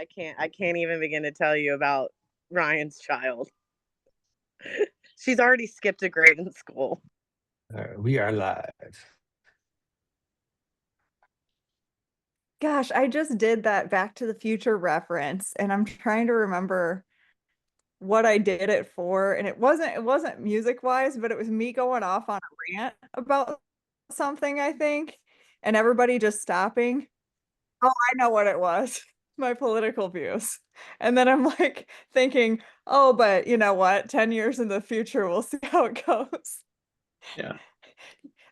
I can't even begin to tell you about Ryan's child. She's already skipped a grade in school. We are live. Gosh, I just did that Back to the Future reference and I'm trying to remember what I did it for. And it wasn't music wise, but it was me going off on a rant about something, I think, and everybody just stopping. Oh, I know what it was. My political views. And then I'm like thinking, oh, but you know what? 10 years in the future, we'll see how it goes. Yeah.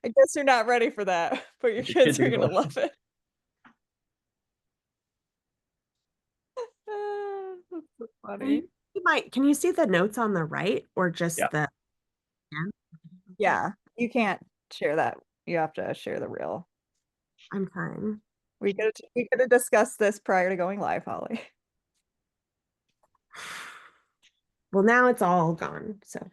I guess you're not ready for that, but your The kids kids are will gonna love love it. That's so funny. Can you see the notes on the right or just Yeah. the yeah? Yeah, you can't share that. You have to share the reel. I'm fine. We could have discussed this prior to going live, Holly. Well, now it's all gone. So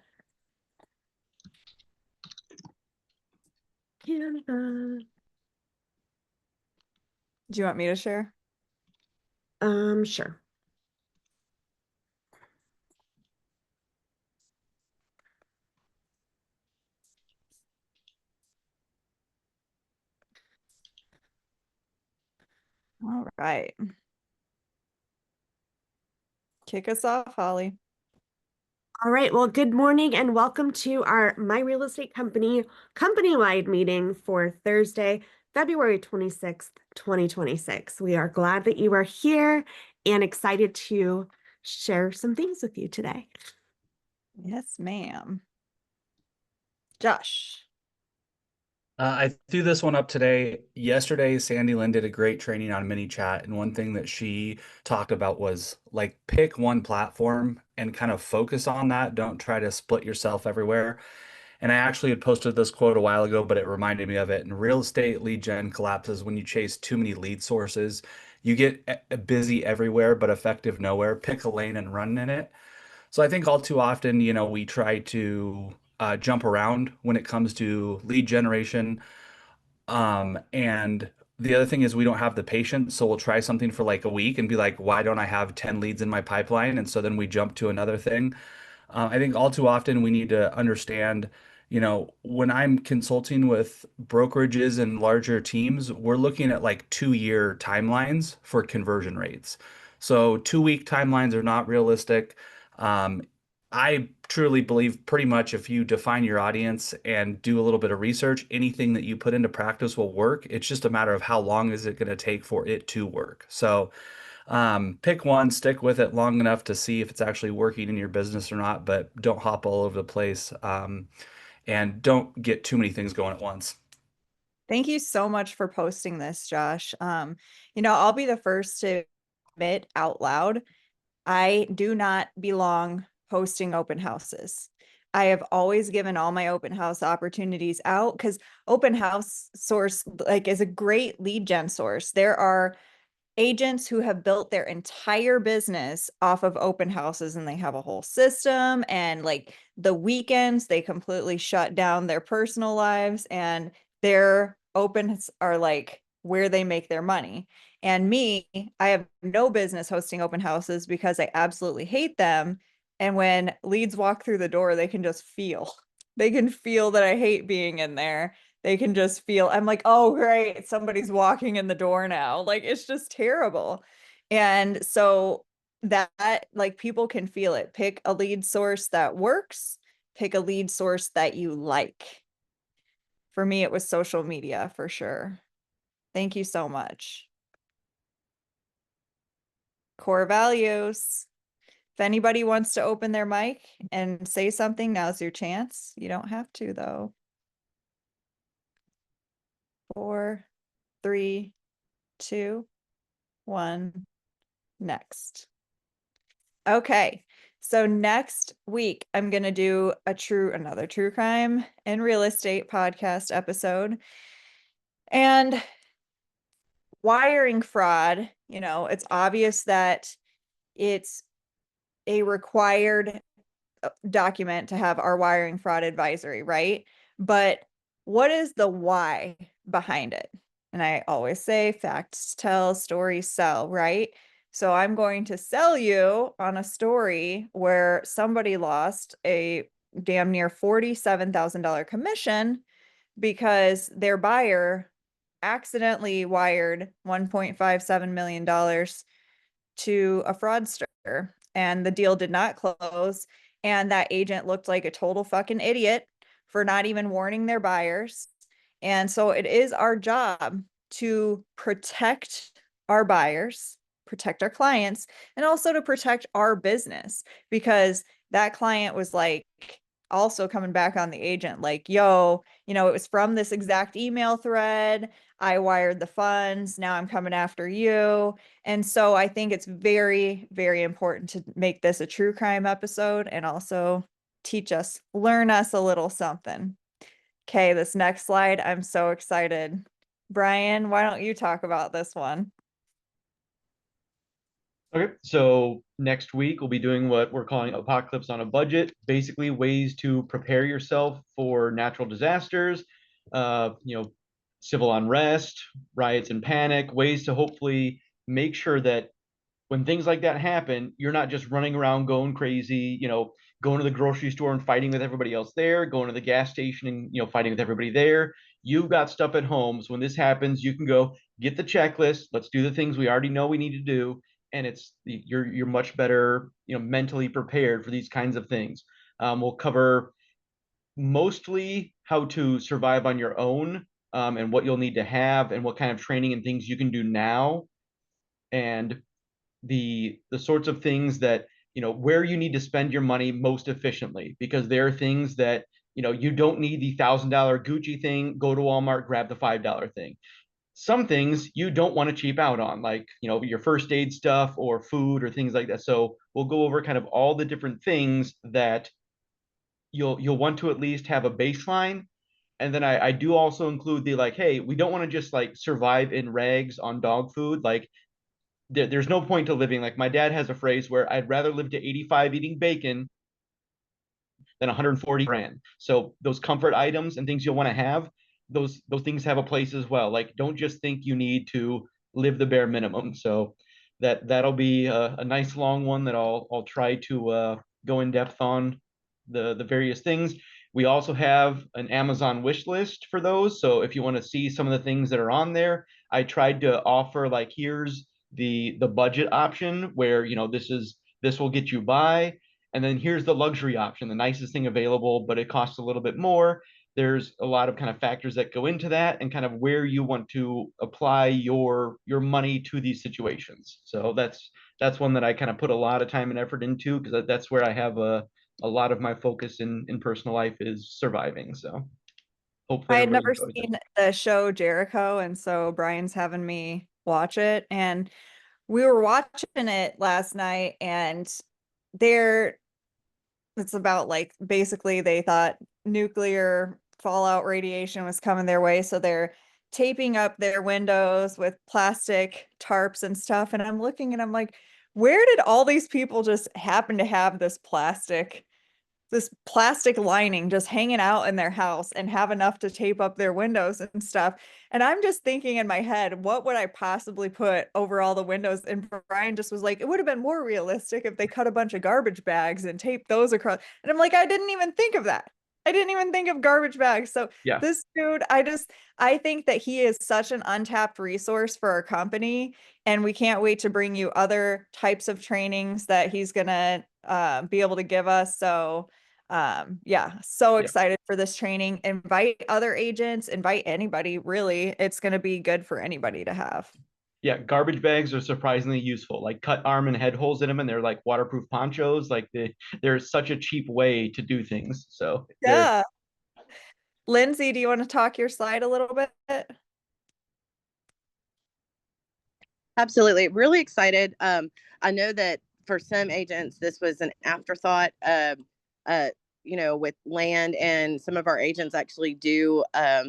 Canva. Do you want me to share? Sure. All right. Kick us off, Holly. All right. Well, good morning and welcome to our My Real Estate Company company-wide meeting for Thursday, February 26th, 2026. We are glad that you are here and excited to share some things with you today. Yes, ma'am. Josh. I threw this one up today. Yesterday, Sandy Lynn did a great training on mini chat, and one thing that she talked about was like pick one platform and kind of focus on that. Don't try to split yourself everywhere. And I actually had posted this quote a while ago, but it reminded me of it. And real estate lead gen collapses when you chase too many lead sources. You get busy everywhere, but effective nowhere. Pick a lane and run in it. So I think all too often, we try to jump around when it comes to lead generation. And the other thing is we don't have the patience. So we'll try something for like a week and be like, why don't I have 10 leads in my pipeline? And so then we jump to another thing. I think all too often we need to understand, when I'm consulting with brokerages and larger teams, we're looking at like 2-year timelines for conversion rates. So 2-week timelines are not realistic. Um, I truly believe pretty much if you define your audience and do a little bit of research, anything that you put into practice will work. It's just a matter of how long is it going to take for it to work. So pick one, stick with it long enough to see if it's actually working in your business or not, but don't hop all over the place, and don't get too many things going at once. Thank you so much for posting this, Josh. I'll be the first to admit out loud, I do not belong hosting open houses. I have always given all my open house opportunities out because open house source like is a great lead gen source. There are agents who have built their entire business off of open houses and they have a whole system, and like the weekends they completely shut down their personal lives and their opens are like where they make their money. And me, I have no business hosting open houses because I absolutely hate them. And when leads walk through the door, they can just feel. They can feel that I hate being in there. They can just feel, I'm like, oh, great, somebody's walking in the door now. Like, it's just terrible. And so that, like, people can feel it. Pick a lead source that works, pick a lead source that you like. For me, it was social media for sure. Thank you so much. Core values. If anybody wants to open their mic and say something, now's your chance. You don't have to, though. 4, 3, 2, 1. Next. Okay. So next week, I'm going to do another true crime and real estate podcast episode. And wiring fraud, it's obvious that it's a required document to have our wiring fraud advisory, right? But what is the why behind it? And I always say facts tell, stories sell, right? So I'm going to sell you on a story where somebody lost a damn near $47,000 commission because their buyer accidentally wired $1.57 million to a fraudster, and the deal did not close. And that agent looked like a total fucking idiot for not even warning their buyers. And so it is our job to protect our buyers, protect our clients, and also to protect our business, because that client was like also coming back on the agent like, yo, it was from this exact email thread. I wired the funds. Now I'm coming after you. And so I think it's very, very important to make this a true crime episode and also learn us a little something. Okay, this next slide, I'm so excited. Brian, why don't you talk about this one? Okay, so next week we'll be doing what we're calling Apocalypse on a Budget, basically ways to prepare yourself for natural disasters, civil unrest, riots and panic, ways to hopefully make sure that when things like that happen, you're not just running around going crazy, going to the grocery store and fighting with everybody else there, going to the gas station and, fighting with everybody there. You've got stuff at home. So when this happens, you can go get the checklist. Let's do the things we already know we need to do. And you're much better, mentally prepared for these kinds of things. We'll cover mostly how to survive on your own, and what you'll need to have and what kind of training and things you can do now, and the sorts of things that, where you need to spend your money most efficiently, because there are things that, you don't need the $1,000 Gucci thing. Go to Walmart, grab the $5 thing. Some things you don't want to cheap out on, like, your first aid stuff or food or things like that. So we'll go over kind of all the different things that you'll want to at least have a baseline. And then I do also include the, like, hey, we don't want to just like survive in rags on dog food. Like, there's no point to living. Like, my dad has a phrase where I'd rather live to 85 eating bacon than 140 grand. So those comfort items and things you'll want to have, those things have a place as well. Like, don't just think you need to live the bare minimum. So that'll be a nice long one that I'll try to go in depth on the various things. We also have an Amazon wish list for those. So if you want to see some of the things that are on there, I tried to offer, like, here's the budget option where, this will get you by, and then here's the luxury option, the nicest thing available, but it costs a little bit more. There's a lot of kind of factors that go into that, and kind of where you want to apply your money to these situations. So that's one that I kind of put a lot of time and effort into, because that's where I have a lot of my focus in personal life is surviving. So hopefully I had never everybody enjoys it. seen the show Jericho, and so Brian's having me watch it. And we were watching it last night, and it's about, like, basically they thought nuclear fallout radiation was coming their way, so they're taping up their windows with plastic tarps and stuff. And I'm looking and I'm like, where did all these people just happen to have this plastic lining just hanging out in their house and have enough to tape up their windows and stuff? And I'm just thinking in my head, what would I possibly put over all the windows? And Brian just was like, it would have been more realistic if they cut a bunch of garbage bags and taped those across. And I'm like, I didn't even think of that. I didn't even think of garbage bags. So Yeah. this dude, I think that he is such an untapped resource for our company, and we can't wait to bring you other types of trainings that he's gonna be able to give us. So so excited for this training. Invite other agents, invite anybody, really. It's going to be good for anybody to have. Yeah, garbage bags are surprisingly useful. Like, cut arm and head holes in them, and they're like waterproof ponchos. Like, they're such a cheap way to do things. So Yeah. Lindsay, do you want to talk your slide a little bit? Absolutely. Really excited. I know that for some agents, this was an afterthought, with land, and some of our agents actually do,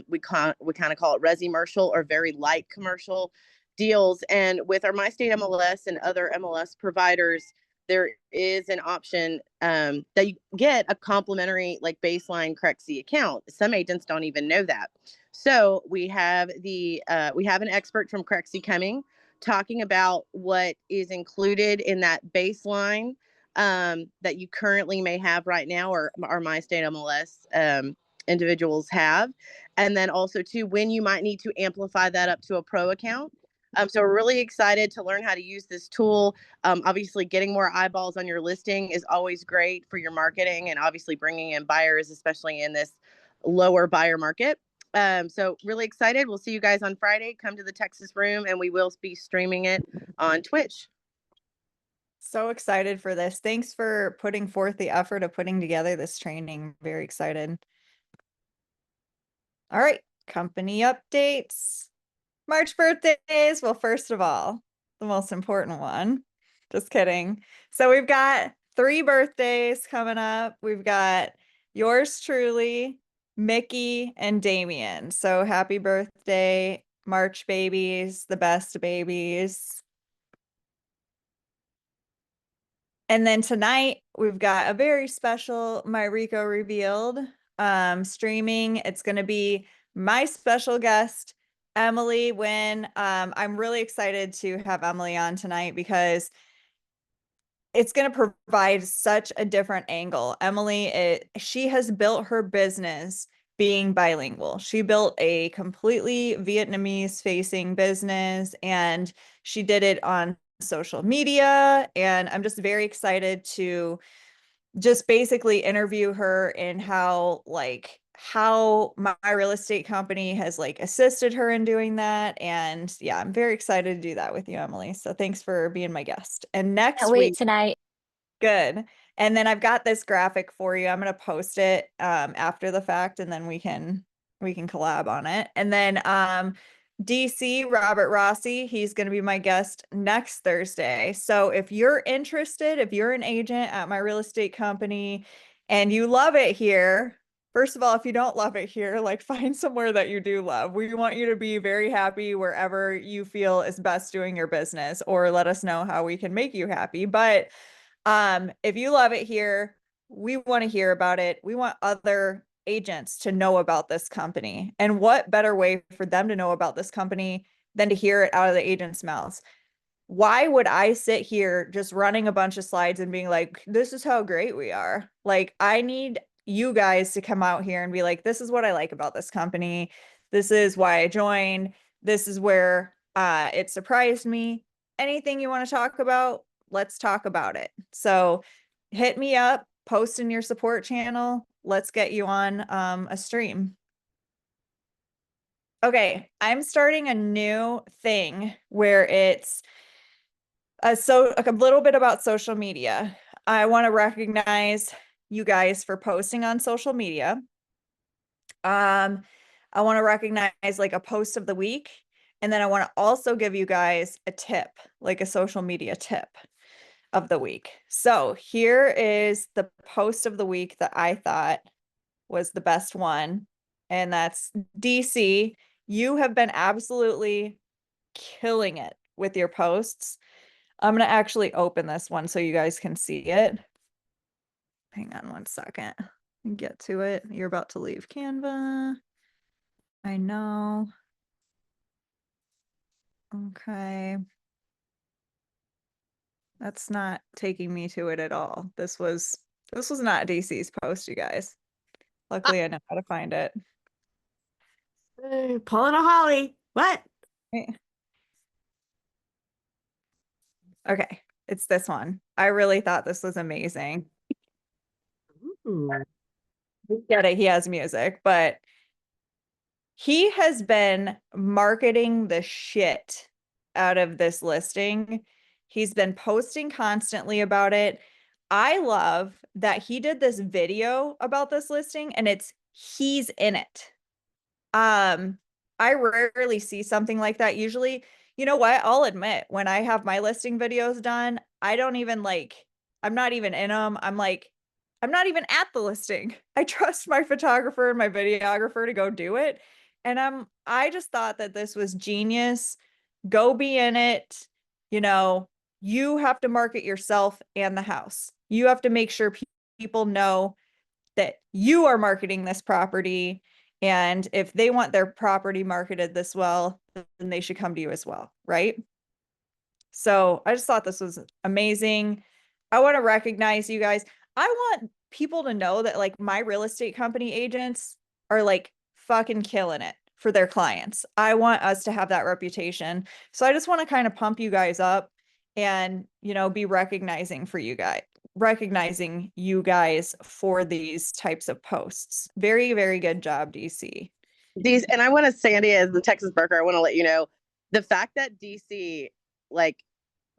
we kind of call it resi-mercial or very light commercial deals. And with our MyState MLS and other MLS providers, there is an option that you get a complimentary, like, baseline Crexy account. Some agents don't even know that. So we have an expert from Crexy coming talking about what is included in that baseline that you currently may have right now, or our My State MLS individuals have. And then also too, when you might need to amplify that up to a pro account. So we're really excited to learn how to use this tool. Obviously, getting more eyeballs on your listing is always great for your marketing, and obviously bringing in buyers, especially in this lower buyer market. So really excited. We'll see you guys on Friday. Come to the Texas room, and we will be streaming it on Twitch. So excited for this. Thanks for putting forth the effort of putting together this training. Very excited. All right, company updates. March birthdays. Well, first of all, the most important one. Just kidding. So we've got 3 birthdays coming up. We've got yours truly, Mickey, and Damien. So happy birthday, March babies, the best babies. And then tonight we've got a very special MyRECo revealed streaming. It's going to be my special guest, Emily Wynn. I'm really excited to have Emily on tonight because it's going to provide such a different angle. Emily, she has built her business being bilingual. She built a completely Vietnamese facing business, and she did it on social media. And I'm just very excited to just basically interview her and how my real estate company has like assisted her in doing that. And yeah, I'm very excited to do that with you, Emily. So thanks for being my guest. And next Can't week, wait tonight. good. And then I've got this graphic for you. I'm going to post it after the fact, and then we can collab on it. And then DC Robert Rossi, he's going to be my guest next Thursday. So if you're interested, if you're an agent at my real estate company and you love it here, first of all, if you don't love it here, like find somewhere that you do love. We want you to be very happy wherever you feel is best doing your business, or let us know how we can make you happy. But if you love it here, we want to hear about it. We want other agents to know about this company. And what better way for them to know about this company than to hear it out of the agent's mouths? Why would I sit here just running a bunch of slides and being like, this is how great we are? Like, I need you guys to come out here and be like, this is what I like about this company. This is why I joined. This is where it surprised me. Anything you want to talk about, let's talk about it. So hit me up, post in your support channel. Let's get you on a stream. Okay, I'm starting a new thing where it's a little bit about social media. I want to recognize you guys for posting on social media. I want to recognize like a post of the week. And then I want to also give you guys a tip, like a social media tip of the week. So here is the post of the week that I thought was the best one. And that's DC. You have been absolutely killing it with your posts. I'm going to actually open this one so you guys can see it. Hang on one second. Get to it. You're about to leave Canva. I know. Okay. That's not taking me to it at all. This was not DC's post, you guys. Luckily, I know how to find it. Pulling a Holly. What? Okay, it's this one. I really thought this was amazing. Ooh. Get it, he has music, but he has been marketing the shit out of this listing. He's been posting constantly about it. I love that he did this video about this listing and he's in it. I rarely see something like that. Usually, you know what? I'll admit, when I have my listing videos done, I'm not even in them. I'm not even at the listing. I trust my photographer and my videographer to go do it. And I just thought that this was genius. Go be in it. You know, you have to market yourself and the house. You have to make sure people know that you are marketing this property. And if they want their property marketed this well, then they should come to you as well, right? So I just thought this was amazing. I want to recognize you guys. I want people to know that like my real estate company agents are like fucking killing it for their clients. I want us to have that reputation. So I just want to kind of pump you guys up and, you know, be recognizing you guys for these types of posts. Very, very good job, DC. And I want to, Sandy, as the Texas broker, I want to let you know the fact that DC like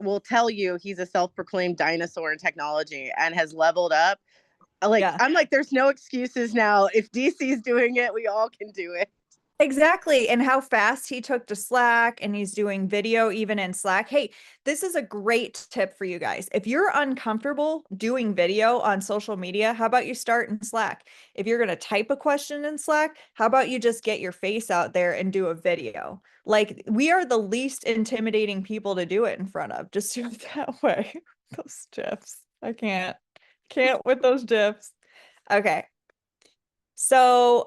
will tell you he's a self-proclaimed dinosaur in technology and has leveled up. Like, Yeah. I'm like, there's no excuses now. If DC's doing it, we all can do it. Exactly. And how fast he took to Slack, and he's doing video even in Slack. Hey, this is a great tip for you guys. If you're uncomfortable doing video on social media, how about you start in Slack? If you're going to type a question in Slack, how about you just get your face out there and do a video? Like, we are the least intimidating people to do it in front of. Just do it that way. Those GIFs. I can't with those GIFs. Okay. So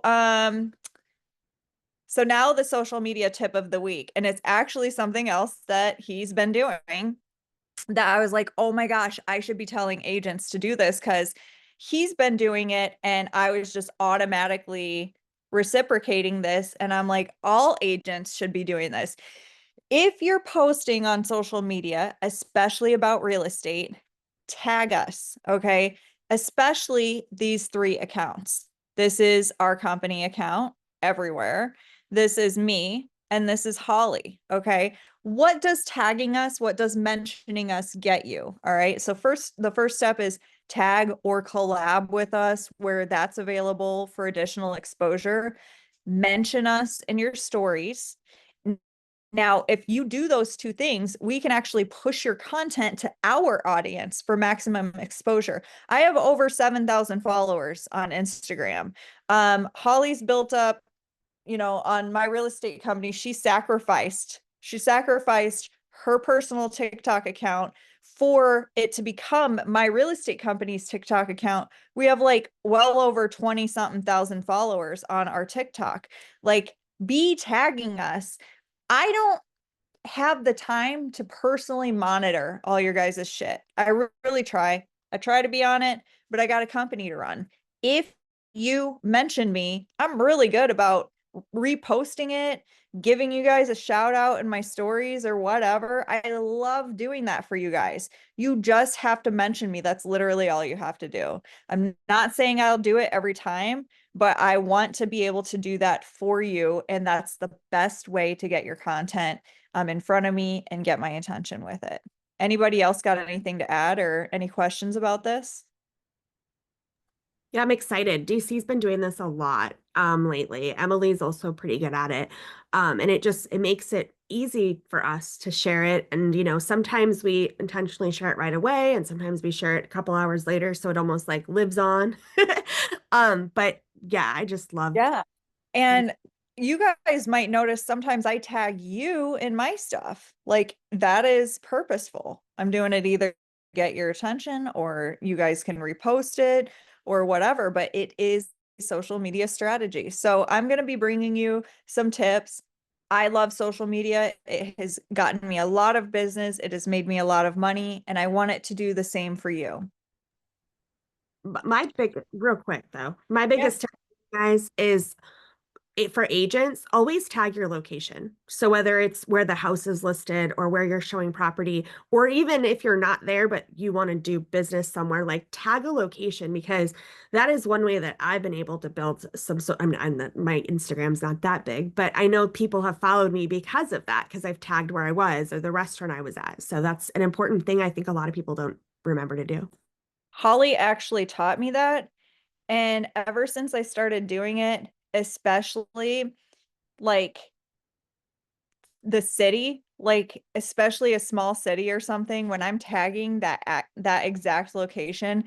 now the social media tip of the week, and it's actually something else that he's been doing that I was like, oh my gosh, I should be telling agents to do this because he's been doing it, and I was just automatically reciprocating this. And I'm like, all agents should be doing this. If you're posting on social media, especially about real estate, tag us, okay? Especially these 3 accounts. This is our company account everywhere. This is me, and this is Holly, okay? What does tagging us, what does mentioning us get you? All right. So the first step is tag or collab with us where that's available for additional exposure. Mention us in your stories. Now, if you do those 2 things, we can actually push your content to our audience for maximum exposure. I have over 7,000 followers on Instagram. Holly's built up, you know, on my real estate company. She sacrificed her personal TikTok account for it to become my real estate company's TikTok account. We have like well over 20 something thousand followers on our TikTok. Like, be tagging us. I don't have the time to personally monitor all your guys' shit. I really try. I try to be on it, but I got a company to run. If you mention me, I'm really good about reposting it, giving you guys a shout out in my stories or whatever. I love doing that for you guys. You just have to mention me. That's literally all you have to do. I'm not saying I'll do it every time, but I want to be able to do that for you. And that's the best way to get your content in front of me and get my attention with it. Anybody else got anything to add or any questions about this? Yeah, I'm excited. DC's been doing this a lot lately. Emily's also pretty good at it. And it makes it easy for us to share it. And, you know, sometimes we intentionally share it right away, and sometimes we share it a couple hours later, so it almost like lives on. But yeah, I just love. Yeah. And you guys might notice sometimes I tag you in my stuff. Like, that is purposeful. I'm doing it either to get your attention, or you guys can repost it or whatever, but it is social media strategy. So I'm going to be bringing you some tips. I love social media. It has gotten me a lot of business. It has made me a lot of money, and I want it to do the same for you. Real quick though, my biggest tip, guys, is for agents, always tag your location. So whether it's where the house is listed or where you're showing property, or even if you're not there, but you want to do business somewhere, like tag a location, because that is one way that I've been able to build some, my Instagram's not that big, but I know people have followed me because of that, because I've tagged where I was or the restaurant I was at. So that's an important thing I think a lot of people don't remember to do. Holly actually taught me that. And ever since I started doing it, especially like the city, like especially a small city or something, when I'm tagging that exact location,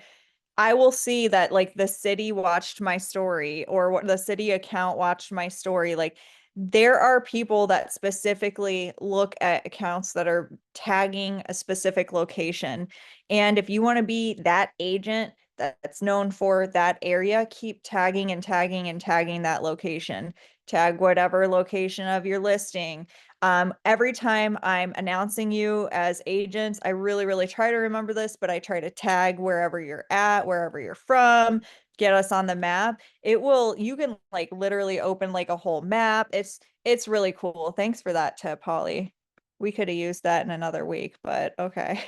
I will see that like the city watched my story, or what the city account watched my story. Like, there are people that specifically look at accounts that are tagging a specific location. And if you want to be that agent that's known for that area, keep tagging and tagging and tagging that location. tag whatever location of your listing. Every time I'm announcing you as agents, I really, really try to remember this, but I try to tag wherever you're at, wherever you're from, get us on the map. You can like literally open like a whole map. It's really cool. Thanks for that tip, Holly. We could have used that in another week, but okay.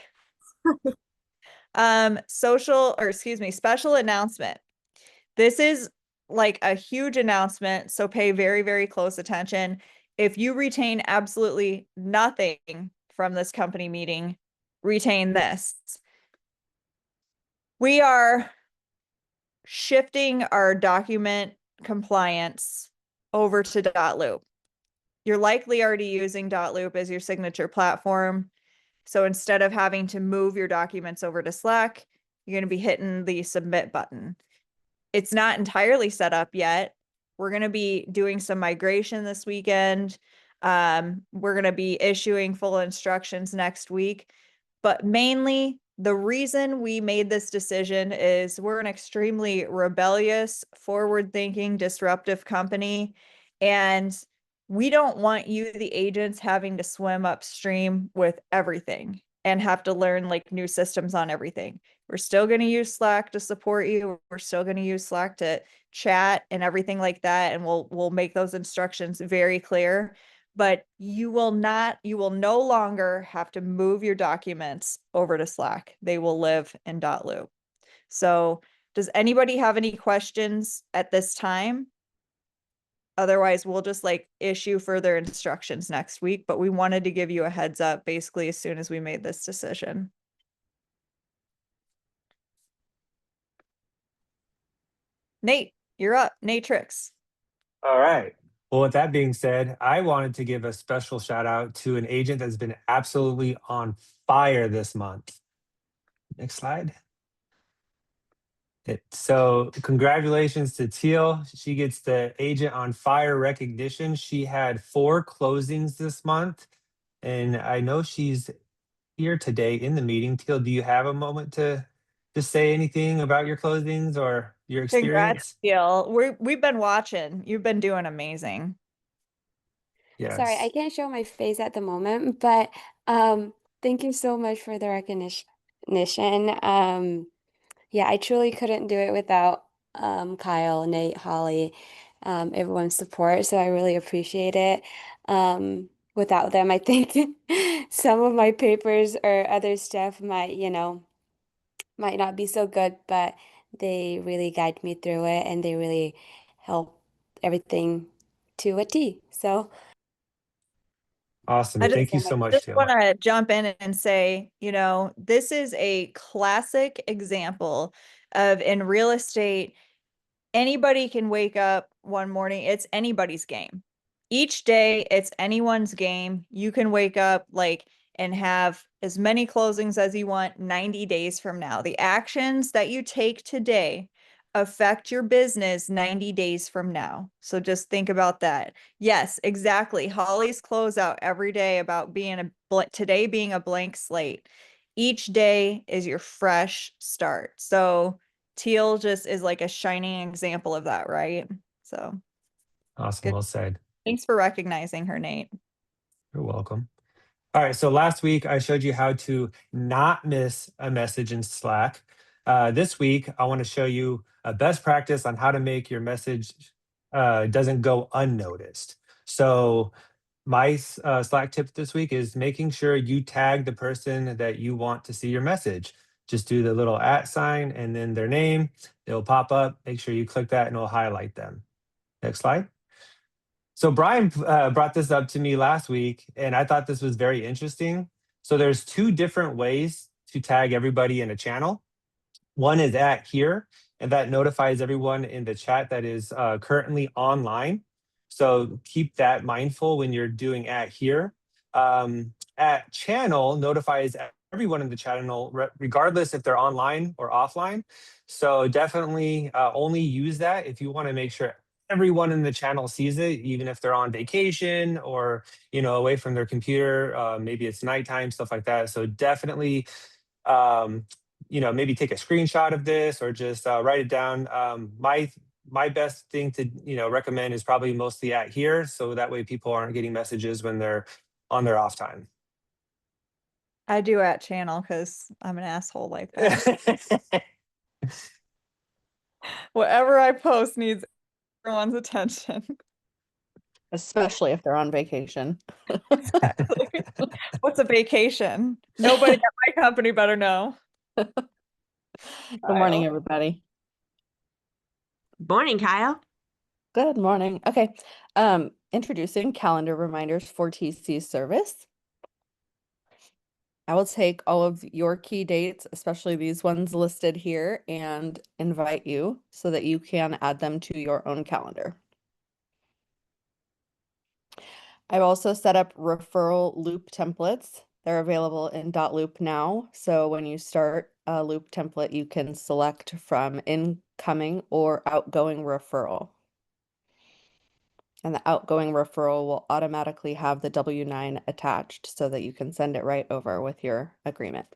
Special announcement. This is like a huge announcement, so pay very, very close attention. If you retain absolutely nothing from this company meeting, retain this. We are shifting our document compliance over to .loop. You're likely already using .loop as your signature platform. So instead of having to move your documents over to Slack, you're going to be hitting the submit button. It's not entirely set up yet. We're going to be doing some migration this weekend. We're going to be issuing full instructions next week. But mainly, the reason we made this decision is we're an extremely rebellious, forward-thinking, disruptive company. And we don't want you, the agents, having to swim upstream with everything and have to learn like new systems on everything. We're still going to use Slack to support you. We're still going to use Slack to chat and everything like that. And we'll make those instructions very clear. But you will no longer have to move your documents over to Slack. They will live in .loop. So does anybody have any questions at this time? Otherwise, we'll just like issue further instructions next week, but we wanted to give you a heads up basically as soon as we made this decision. Nate, you're up. Natrix. All right. Well, with that being said, I wanted to give a special shout out to an agent that's been absolutely on fire this month. Next slide. So congratulations to Teal. She gets the Agent on Fire recognition. She had 4 closings this month, and I know she's here today in the meeting. Teal, do you have a moment to say anything about your closings or your experience? Congrats, Teal. We've been watching. You've been doing amazing. Sorry, I Yes. can't show my face at the moment, but thank you so much for the recognition. Yeah, I truly couldn't do it without Kyle, Nate, Holly, everyone's support. So I really appreciate it. Without them, I think some of my papers or other stuff might not be so good, but they really guide me through it and they really help everything to a T. So Awesome. I Thank you so much. so much, just Teal. want to jump in and say, this is a classic example of in real estate, anybody can wake up one morning. It's anybody's game. Each day, it's anyone's game. You can wake up and have as many closings as you want 90 days from now. The actions that you take today affect your business 90 days from now. So just think about that. Yes, exactly. Holly's closeout every day about today being a blank slate. Each day is your fresh start. So Teal just is like a shining example of that, right? So Awesome. good. Well said. Thanks for recognizing her, Nate. You're welcome. All right. So last week I showed you how to not miss a message in Slack. This week I want to show you a best practice on how to make your message doesn't go unnoticed. So my Slack tip this week is making sure you tag the person that you want to see your message. Just do the little @ sign and then their name. It'll pop up. Make sure you click that and it'll highlight them. Next slide. So Brian brought this up to me last week, and I thought this was very interesting. So there's 2 different ways to tag everybody in a channel. One is @ here, and that notifies everyone in the chat that is currently online. So keep that mindful when you're doing @ here. @ channel notifies everyone in the channel, regardless if they're online or offline. So definitely only use that if you want to make sure everyone in the channel sees it, even if they're on vacation or away from their computer. Maybe it's nighttime, stuff like that. So definitely maybe take a screenshot of this or just write it down. My my best thing to, recommend is probably mostly at here. So that way people aren't getting messages when they're on their off time. I do at channel because I'm an asshole like that. Whatever I post needs everyone's attention. Especially if they're on vacation. Exactly. What's a vacation? Nobody at my company better know. Good morning, Kyle. everybody. Morning, Kyle. Good morning. Okay. Introducing calendar reminders for TC service. I will take all of your key dates, especially these ones listed here, and invite you so that you can add them to your own calendar. I've also set up referral loop templates. They're available in .loop now. So when you start a loop template, you can select from incoming or outgoing referral. And the outgoing referral will automatically have the W-9 attached so that you can send it right over with your agreement.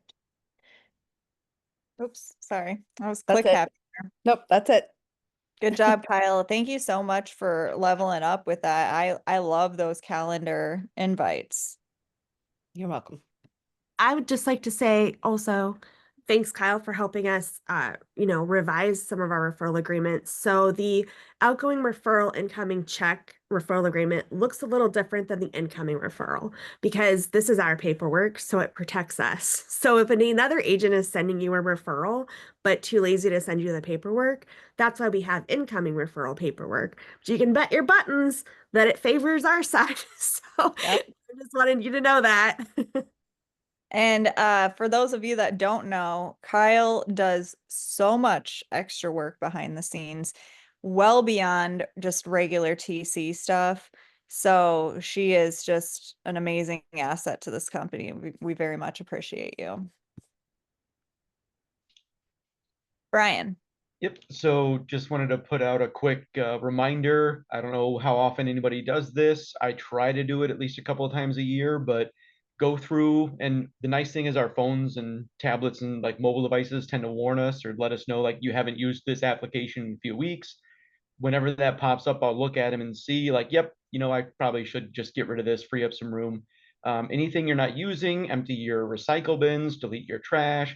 Oops, sorry. I was That's click it. happy. Nope, that's it. Good job, Kyle. Thank you so much for leveling up with that. I love those calendar invites. You're welcome. I would just like to say also, thanks, Kyle, for helping us, revise some of our referral agreements. So the outgoing referral incoming check referral agreement looks a little different than the incoming referral because this is our paperwork, so it protects us. So if another agent is sending you a referral, but too lazy to send you the paperwork, that's why we have incoming referral paperwork. But you can bet your buttons that it favors our side. So Yep. I just wanted you to know that. And for those of you that don't know, Kyle does so much extra work behind the scenes, well beyond just regular TC stuff. So she is just an amazing asset to this company. We very much appreciate you. Brian. Yep. So just wanted to put out a quick reminder. I don't know how often anybody does this. I try to do it at least a couple of times a year, but go through. And the nice thing is our phones and tablets and like mobile devices tend to warn us or let us know like you haven't used this application in a few weeks. Whenever that pops up, I'll look at them and see like, yep, I probably should just get rid of this, free up some room. Anything you're not using, empty your recycle bins, delete your trash,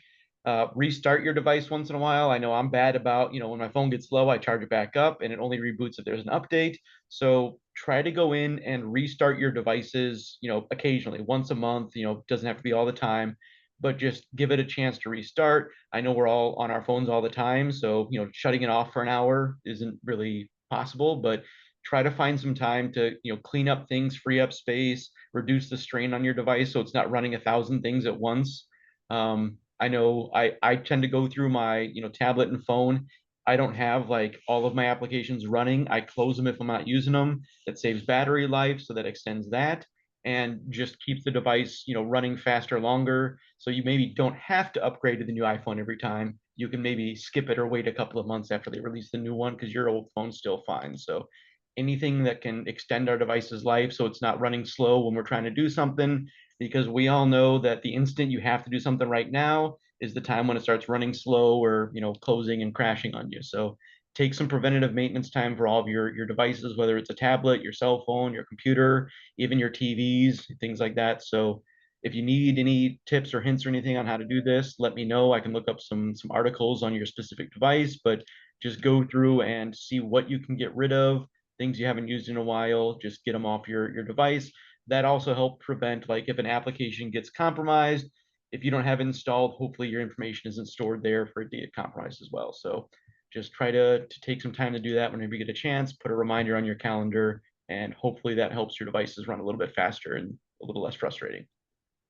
restart your device once in a while. I know I'm bad about, when my phone gets low, I charge it back up and it only reboots if there's an update. So try to go in and restart your devices, occasionally, once a month, doesn't have to be all the time, but just give it a chance to restart. I know we're all on our phones all the time, so shutting it off for an hour isn't really possible, but try to find some time to clean up things, free up space, reduce the strain on your device so it's not running 1,000 things at once. I know I tend to go through my tablet and phone. I don't have like all of my applications running. I close them if I'm not using them. That saves battery life, so that extends that and just keeps the device running faster longer, so you maybe don't have to upgrade to the new iPhone every time. You can maybe skip it or wait a couple of months after they release the new one because your old phone's still fine. So anything that can extend our device's life so it's not running slow when we're trying to do something, because we all know that the instant you have to do something right now is the time when it starts running slow or closing and crashing on you. So take some preventative maintenance time for all of your devices, whether it's a tablet, your cell phone, your computer, even your TVs, things like that. So if you need any tips or hints or anything on how to do this, let me know. I can look up some articles on your specific device, but just go through and see what you can get rid of, things you haven't used in a while, just get them off your device. That also helps prevent, like, if an application gets compromised, if you don't have it installed, hopefully your information isn't stored there for it to get compromised as well. So just try to take some time to do that whenever you get a chance, put a reminder on your calendar, and hopefully that helps your devices run a little bit faster and a little less frustrating.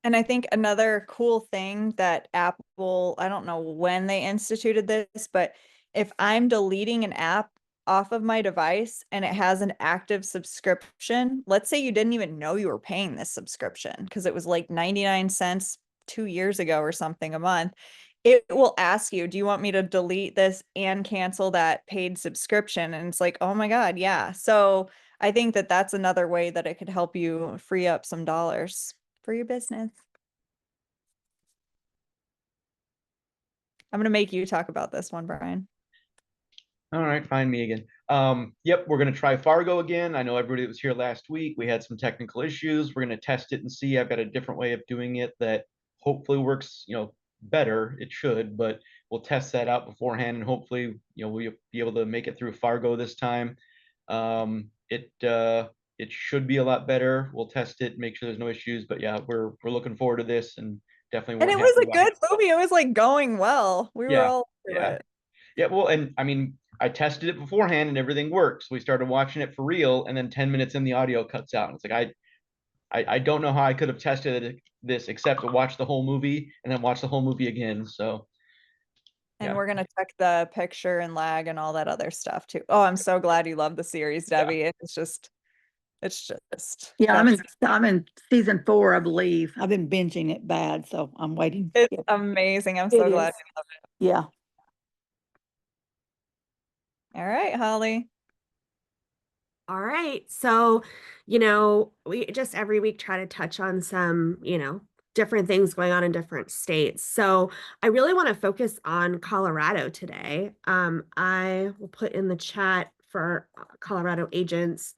And I think another cool thing that Apple, I don't know when they instituted this, but if I'm deleting an app off of my device and it has an active subscription, let's say you didn't even know you were paying this subscription because it was like 99 cents 2 years ago or something a month, it will ask you, do you want me to delete this and cancel that paid subscription? And it's like, oh my God, yeah. So I think that that's another way that it could help you free up some dollars for your business. I'm going to make you talk about this one, Brian. All right, find me again. Yep, we're going to try Fargo again. I know everybody that was here last week, we had some technical issues. We're going to test it and see. I've got a different way of doing it that hopefully works, better. It should, but we'll test that out beforehand, and hopefully, we'll be able to make it through Fargo this time. It should be a lot better. We'll test it, make sure there's no issues. But yeah, we're looking forward to this, and definitely And weren't it was happy a about good movie. It was like going well. We were Yeah, all into yeah. it. Yeah, well, and I mean, I tested it beforehand and everything works. We started watching it for real, and then 10 minutes in, the audio cuts out. It's like I don't know how I could have tested this except to watch the whole movie and then watch the whole movie again. So And yeah. we're gonna check the picture and lag and all that other stuff too. Oh, I'm so glad you love the series, Debbie. It's just Yeah, I'm in season 4, I believe. I've been binging it bad, so I'm waiting. it's amazing. I'm It so glad is. you love it. Yeah. All right, Holly. All right. So, we just every week try to touch on some, different things going on in different states. So I really want to focus on Colorado today. I will put in the chat for Colorado agents.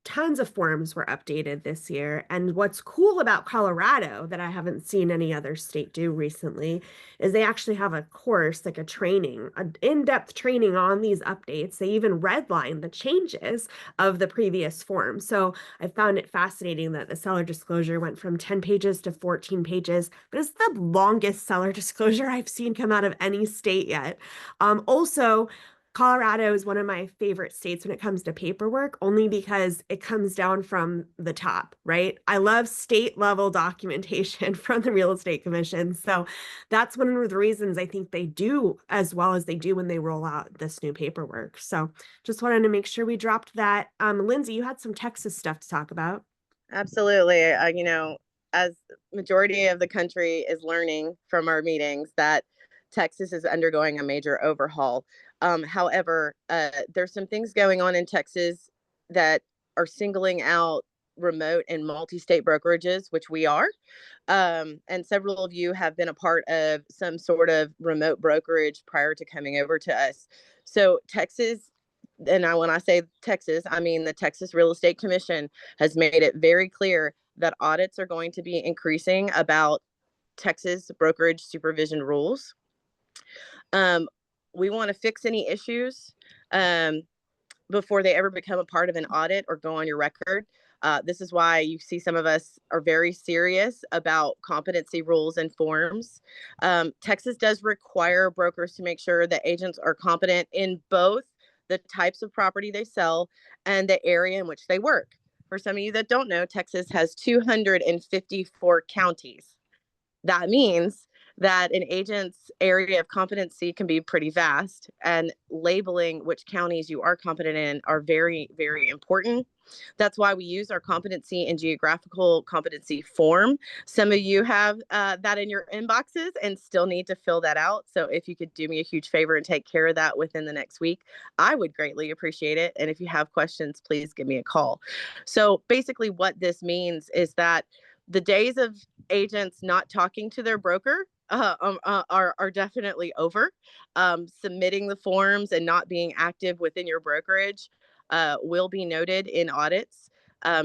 Tons of forms were updated this year. And what's cool about Colorado that I haven't seen any other state do recently is they actually have a course, like a training, an in-depth training on these updates. They even redline the changes of the previous form. So I found it fascinating that the seller disclosure went from 10 pages to 14 pages, but it's the longest seller disclosure I've seen come out of any state yet. Also, Colorado is one of my favorite states when it comes to paperwork, only because it comes down from the top, right? I love state level documentation from the Real Estate Commission. So that's one of the reasons I think they do as well as they do when they roll out this new paperwork. So just wanted to make sure we dropped that. Lindsay, you had some Texas stuff to talk about. Absolutely. As majority of the country is learning from our meetings that Texas is undergoing a major overhaul. However, there's some things going on in Texas that are singling out remote and multi-state brokerages, which we are. And several of you have been a part of some sort of remote brokerage prior to coming over to us. So Texas, and when I say Texas, I mean the Texas Real Estate Commission has made it very clear that audits are going to be increasing about Texas brokerage supervision rules. We want to fix any issues before they ever become a part of an audit or go on your record. This is why you see some of us are very serious about competency rules and forms. Texas does require brokers to make sure that agents are competent in both the types of property they sell and the area in which they work. For some of you that don't know, Texas has 254 counties. That means that an agent's area of competency can be pretty vast, and labeling which counties you are competent in are very, very important. That's why we use our competency and geographical competency form. Some of you have that in your inboxes and still need to fill that out. So if you could do me a huge favor and take care of that within the next week, I would greatly appreciate it. And if you have questions, please give me a call. So basically what this means is that the days of agents not talking to their broker are definitely over. Submitting the forms and not being active within your brokerage will be noted in audits.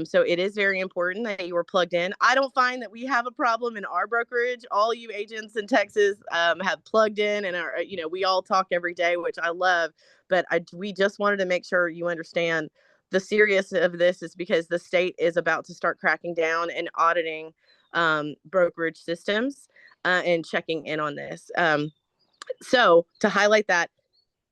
So it is very important that you are plugged in. I don't find that we have a problem in our brokerage. All you agents in Texas have plugged in and are, we all talk every day, which I love. But we just wanted to make sure you understand the seriousness of this is because the state is about to start cracking down and auditing brokerage systems and checking in on this. So to highlight that,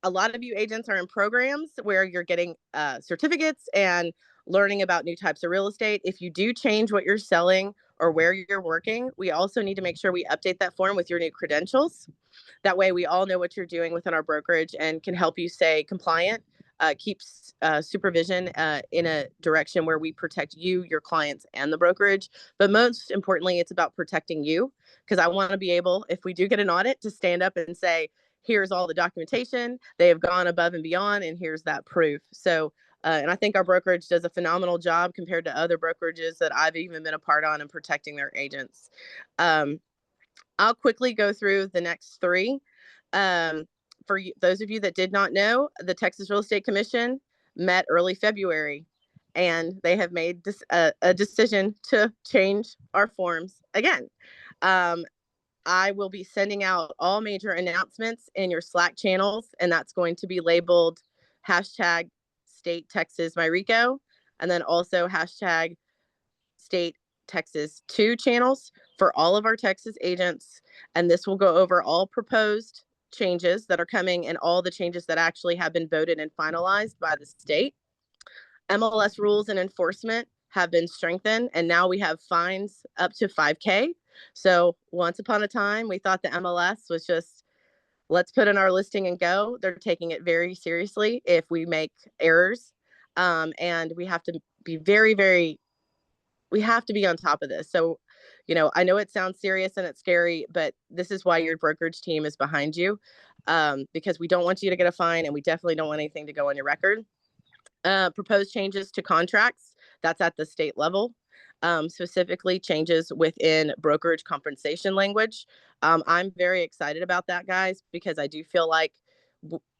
a lot of you agents are in programs where you're getting certificates and learning about new types of real estate. If you do change what you're selling or where you're working, we also need to make sure we update that form with your new credentials. That way we all know what you're doing within our brokerage and can help you stay compliant, keeps supervision in a direction where we protect you, your clients, and the brokerage. But most importantly, it's about protecting you, because I want to be able, if we do get an audit, to stand up and say, here's all the documentation, they have gone above and beyond, and here's that proof. So, and I think our brokerage does a phenomenal job compared to other brokerages that I've even been a part on in protecting their agents. I'll quickly go through the next three. for those of you that did not know, the Texas Real Estate Commission met early February, and they have made a decision to change our forms again. I will be sending out all major announcements in your Slack channels, and that's going to be labeled hashtag State Texas MyRECo, and then also hashtag State Texas 2 channels for all of our Texas agents. And this will go over all proposed changes that are coming and all the changes that actually have been voted and finalized by the state. MLS rules and enforcement have been strengthened, and now we have fines up to 5K. So once upon a time, we thought the MLS was just, let's put in our listing and go. They're taking it very seriously if we make errors. And we have to be we have to be on top of this. So, I know it sounds serious and it's scary, but this is why your brokerage team is behind you, because we don't want you to get a fine, and we definitely don't want anything to go on your record. Proposed changes to contracts, that's at the state level. Specifically changes within brokerage compensation language. I'm very excited about that, guys, because I do feel like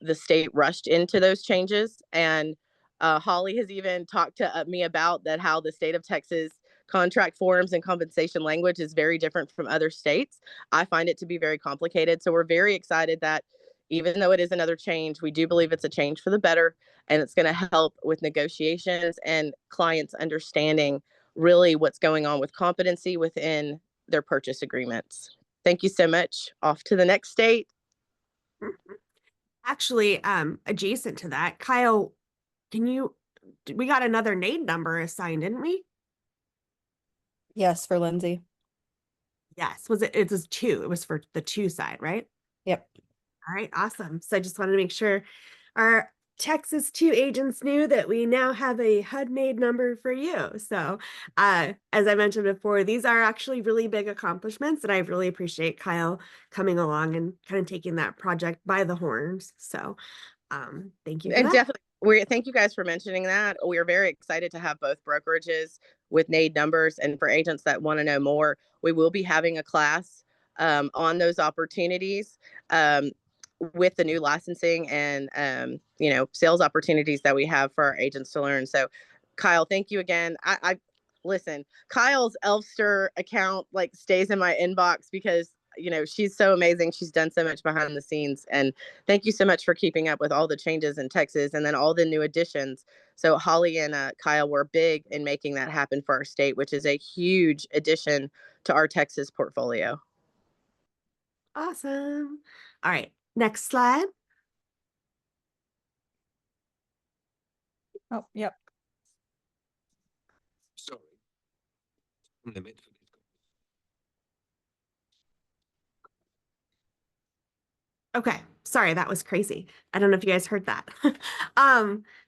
the state rushed into those changes. And Holly has even talked to me about that, how the state of Texas contract forms and compensation language is very different from other states. I find it to be very complicated. So we're very excited that even though it is another change, we do believe it's a change for the better, and it's going to help with negotiations and clients understanding really what's going on with competency within their purchase agreements. Thank you so much. Off to the next state. Actually, adjacent to that, Kyle, we got another NAID number assigned, didn't we? Yes, for Lindsay. Yes. It was 2. It was for the 2 side, right? Yep. All right, awesome. So I just wanted to make sure our Texas 2 agents knew that we now have a HUD NAID number for you. So as I mentioned before, these are actually really big accomplishments, and I really appreciate Kyle coming along and kind of taking that project by the horns. So thank you for And that. definitely, thank you guys for mentioning that. We are very excited to have both brokerages with NAID numbers, and for agents that want to know more, we will be having a class on those opportunities with the new licensing and sales opportunities that we have for our agents to learn. So Kyle, thank you again. I listen, Kyle's Elfster account stays in my inbox because she's so amazing. She's done so much behind the scenes, and thank you so much for keeping up with all the changes in Texas and then all the new additions. So Holly and Kyle were big in making that happen for our state, which is a huge addition to our Texas portfolio. Awesome. All right, next slide. Oh, yep. Sorry. Okay, sorry, that was crazy. I don't know if you guys heard that.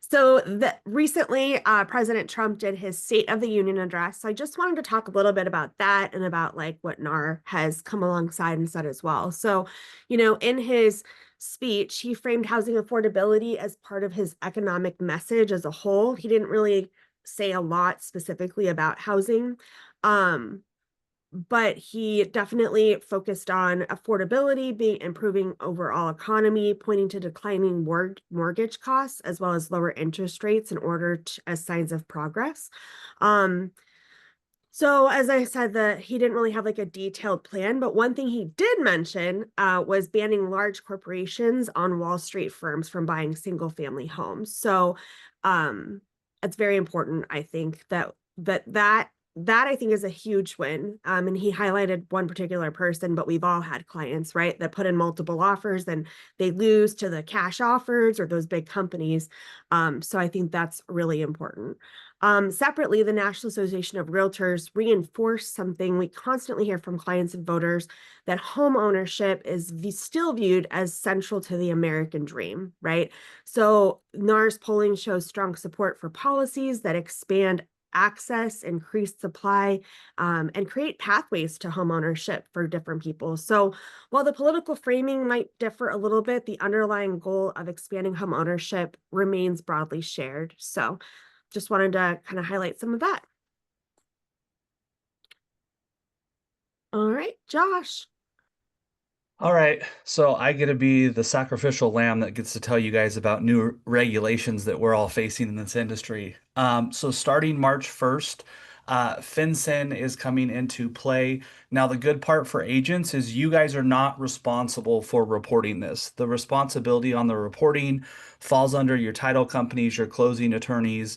So recently, President Trump did his State of the Union address. So I just wanted to talk a little bit about that and about what NAR has come alongside and said as well. So, in his speech, he framed housing affordability as part of his economic message as a whole. He didn't really say a lot specifically about housing. But he definitely focused on affordability, improving overall economy, pointing to declining mortgage costs as well as lower interest rates in order as signs of progress. So as I said, he didn't really have a detailed plan, but one thing he did mention was banning large corporations on Wall Street firms from buying single family homes. So it's very important, I think, that I think is a huge win. And he highlighted one particular person, but we've all had clients, right, that put in multiple offers and they lose to the cash offers or those big companies. So I think that's really important. Separately, the National Association of Realtors reinforced something we constantly hear from clients and voters, that home ownership is still viewed as central to the American dream, right? So NAR's polling shows strong support for policies that expand access, increase supply, and create pathways to homeownership for different people. So while the political framing might differ a little bit, the underlying goal of expanding homeownership remains broadly shared. So just wanted to kind of highlight some of that. All right, Josh. All right, so I get to be the sacrificial lamb that gets to tell you guys about new regulations that we're all facing in this industry. So starting March 1st, FinCEN is coming into play. Now, the good part for agents is you guys are not responsible for reporting this. The responsibility on the reporting falls under your title companies, your closing attorneys,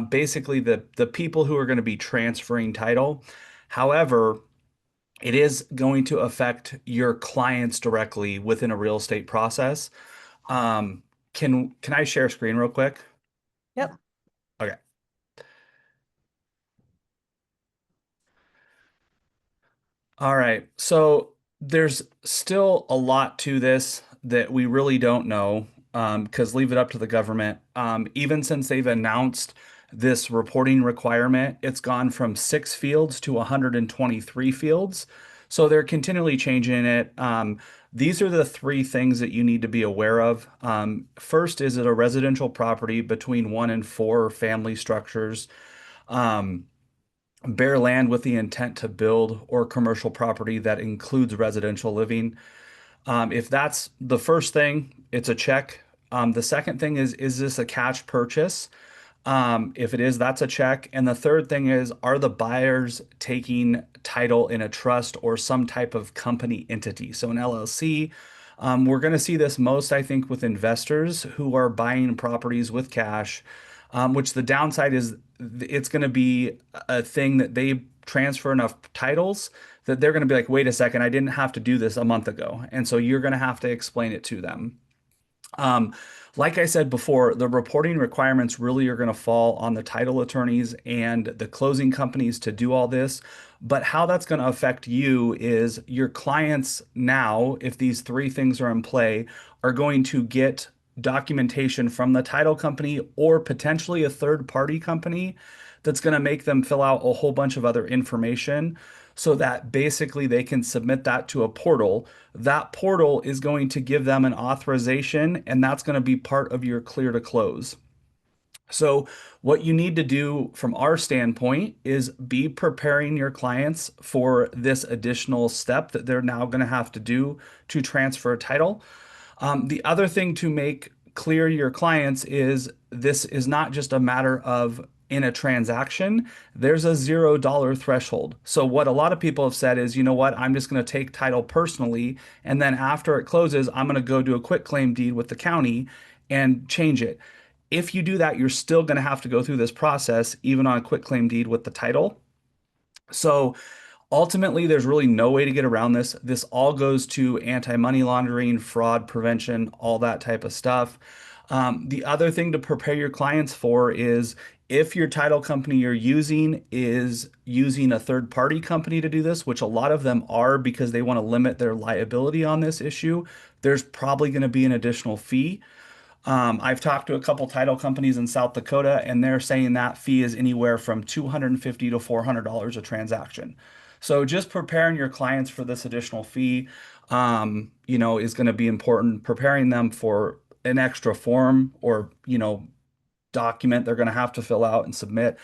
basically the people who are going to be transferring title. However, it is going to affect your clients directly within a real estate process. Um, can I share screen real quick? Yep. Okay. All right. So there's still a lot to this that we really don't know, because leave it up to the government. Even since they've announced this reporting requirement, it's gone from 6 fields to 123 fields. So they're continually changing it. These are the three things that you need to be aware of. First, is it a residential property between 1 and 4 family structures? Um, Bare land with the intent to build, or commercial property that includes residential living. If that's the first thing, it's a check. The second thing is this a cash purchase? If it is, that's a check. And the third thing is, are the buyers taking title in a trust or some type of company entity? So an LLC. We're going to see this most, I think, with investors who are buying properties with cash, which the downside is it's going to be a thing that they transfer enough titles that they're going to be like, wait a second, I didn't have to do this a month ago. And so you're going to have to explain it to them. Um, like I said before, the reporting requirements really are going to fall on the title attorneys and the closing companies to do all this. But how that's going to affect you is your clients now, if these three things are in play, are going to get documentation from the title company or potentially a third party company that's going to make them fill out a whole bunch of other information so that basically they can submit that to a portal. That portal is going to give them an authorization, and that's going to be part of your clear to close. So, what you need to do from our standpoint is be preparing your clients for this additional step that they're now going to have to do to transfer a title. The other thing to make clear to your clients is this is not just a matter of in a transaction, there's a $0 threshold. So what a lot of people have said is, you know what, I'm just going to take title personally, and then after it closes, I'm going to go do a quick claim deed with the county and change it. If you do that, you're still going to have to go through this process, even on a quick claim deed with the title. So ultimately, there's really no way to get around this. This all goes to anti-money laundering, fraud prevention, all that type of stuff. The other thing to prepare your clients for is if your title company you're using is using a third party company to do this, which a lot of them are because they want to limit their liability on this issue, there's probably going to be an additional fee. I've talked to a couple title companies in South Dakota, and they're saying that fee is anywhere from $250 to $400 a transaction. So just preparing your clients for this additional fee, is going to be important. Preparing them for an extra form or, document they're going to have to fill out and submit.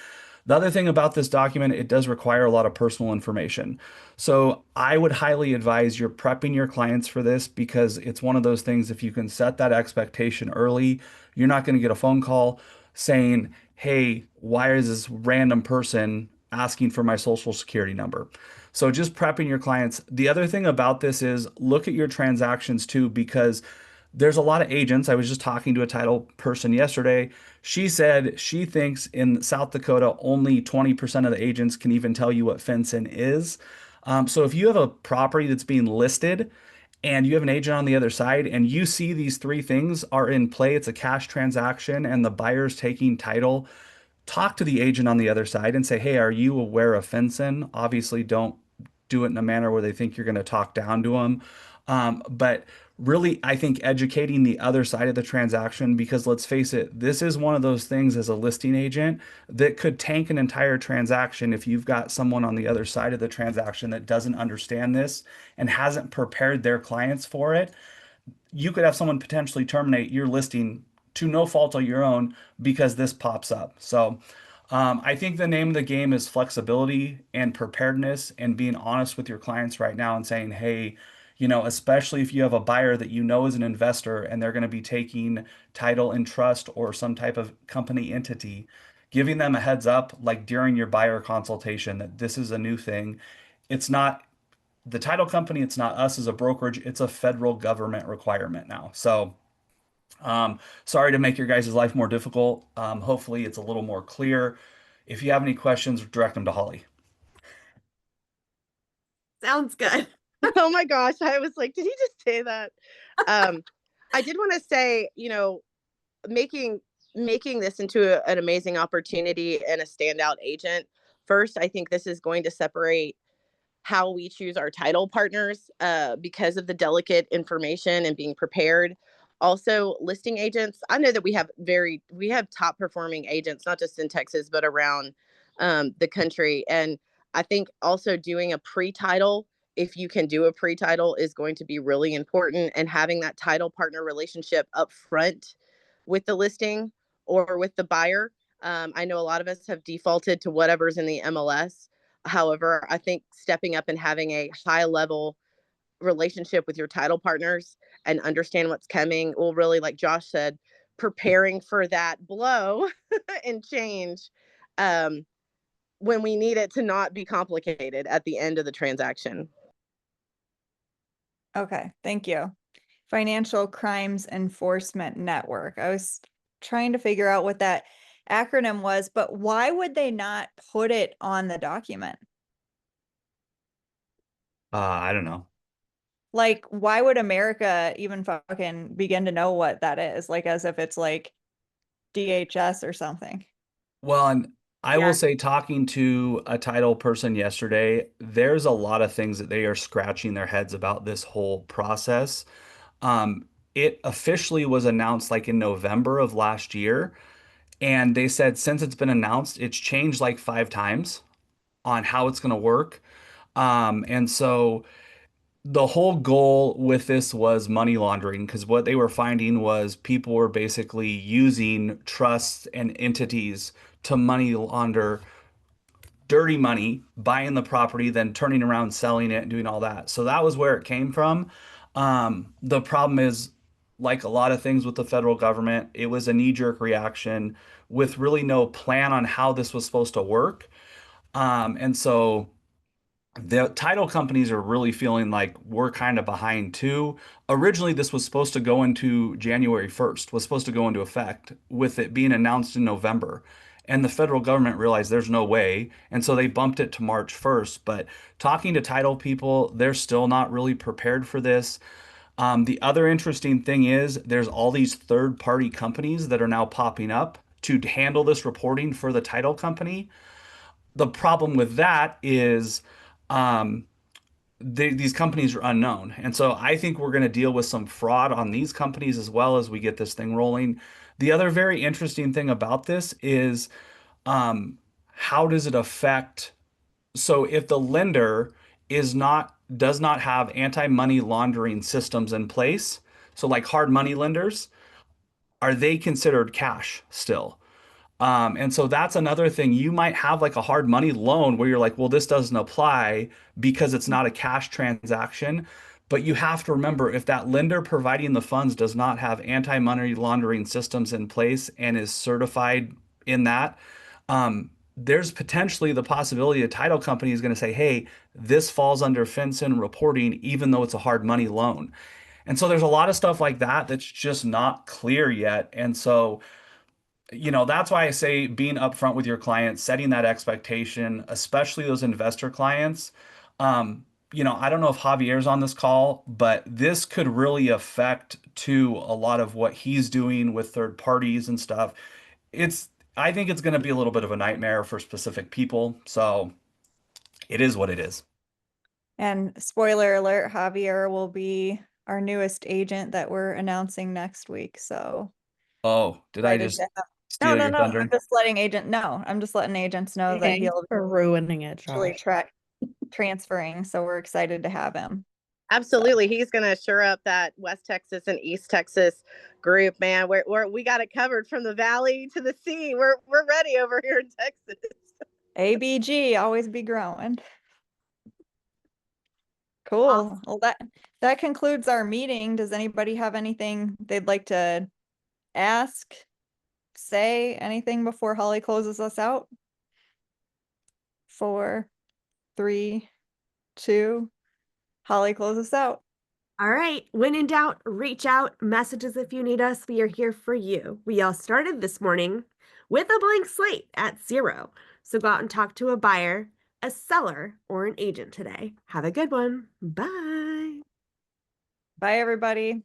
The other thing about this document, it does require a lot of personal information. So I would highly advise you're prepping your clients for this because it's one of those things, if you can set that expectation early, you're not going to get a phone call saying, hey, why is this random person asking for my social security number? So just prepping your clients. The other thing about this is look at your transactions too, because there's a lot of agents. I was just talking to a title person yesterday. She said she thinks in South Dakota, only 20% of the agents can even tell you what FinCEN is. So if you have a property that's being listed and you have an agent on the other side and you see these three things are in play, it's a cash transaction and the buyer's taking title, talk to the agent on the other side and say, hey, are you aware of FinCEN? Obviously, don't do it in a manner where they think you're going to talk down to them. But really, I think educating the other side of the transaction, because let's face it, this is one of those things as a listing agent that could tank an entire transaction if you've got someone on the other side of the transaction that doesn't understand this and hasn't prepared their clients for it. You could have someone potentially terminate your listing to no fault of your own because this pops up. So I think the name of the game is flexibility and preparedness and being honest with your clients right now and saying, hey, especially if you have a buyer that you know is an investor and they're going to be taking title and trust or some type of company entity, giving them a heads up, like during your buyer consultation, that this is a new thing. It's not the title company, it's not us as a brokerage, it's a federal government requirement now. So, sorry to make your guys' life more difficult. Hopefully, it's a little more clear. If you have any questions, direct them to Holly. Sounds good. Oh my gosh, I was like, did he just say that? I did want to say, making this into an amazing opportunity and a standout agent. First, I think this is going to separate how we choose our title partners because of the delicate information and being prepared. Also, listing agents. I know that we have top performing agents, not just in Texas, but around the country. And I think also doing a pre-title, if you can do a pre-title, is going to be really important. And having that title partner relationship up front with the listing or with the buyer. I know a lot of us have defaulted to whatever's in the MLS. However, I think stepping up and having a high level relationship with your title partners and understand what's coming will really, like Josh said, preparing for that blow and change when we need it to not be complicated at the end of the transaction. Okay, thank you. Financial Crimes Enforcement Network. I was trying to figure out what that acronym was, but why would they not put it on the document? I don't know. Like, why would America even fucking begin to know what that is? Like, as if it's like DHS or something. Well, and I Yeah. will say, talking to a title person yesterday, there's a lot of things that they are scratching their heads about this whole process. It officially was announced like in November of last year. And they said since it's been announced, it's changed like 5 times on how it's going to work. And so the whole goal with this was money laundering, because what they were finding was people were basically using trusts and entities to money launder dirty money, buying the property, then turning around, selling it, and doing all that. So that was where it came from. The problem is, like a lot of things with the federal government, it was a knee-jerk reaction with really no plan on how this was supposed to work. And so the title companies are really feeling like we're kind of behind too. Originally, this was supposed to go into January 1st, was supposed to go into effect with it being announced in November. And the federal government realized there's no way. And so they bumped it to March 1st. But talking to title people, they're still not really prepared for this. The other interesting thing is there's all these third-party companies that are now popping up to handle this reporting for the title company. The problem with that is um, these companies are unknown. And so I think we're going to deal with some fraud on these companies as well as we get this thing rolling. The other very interesting thing about this is how does it affect? So if the lender does not have anti-money laundering systems in place, so like hard money lenders, are they considered cash still? And so that's another thing. You might have like a hard money loan where you're like, well, this doesn't apply because it's not a cash transaction. But you have to remember, if that lender providing the funds does not have anti-money laundering systems in place and is certified in that, there's potentially the possibility a title company is going to say, hey, this falls under FinCEN reporting, even though it's a hard money loan. And so there's a lot of stuff like that that's just not clear yet. And so that's why I say being upfront with your clients, setting that expectation, especially those investor clients. I don't know if Javier's on this call, but this could really affect to a lot of what he's doing with third parties and stuff. I think it's going to be a little bit of a nightmare for specific people. So it is what it is. And spoiler alert, Javier will be our newest agent that we're announcing next week. So Oh, did I excited just to have- steal your No. thunder? I'm just letting agents know that he'll Thanks for ruining it, actually Josh. transferring. So we're excited to have him. Absolutely. He's going to shore up that West Texas and East Texas group, man. We got it covered from the valley to the sea. We're ready over here in Texas. ABG, always be growing. Cool. Well, that concludes our meeting. Does anybody have anything they'd like to ask, say, anything before Holly closes us out? 4, 3, 2, Holly closes us out. All right. When in doubt, reach out, messages if you need us. We are here for you. We all started this morning with a blank slate at 0. So go out and talk to a buyer, a seller, or an agent today. Have a good one. Bye. Bye, everybody.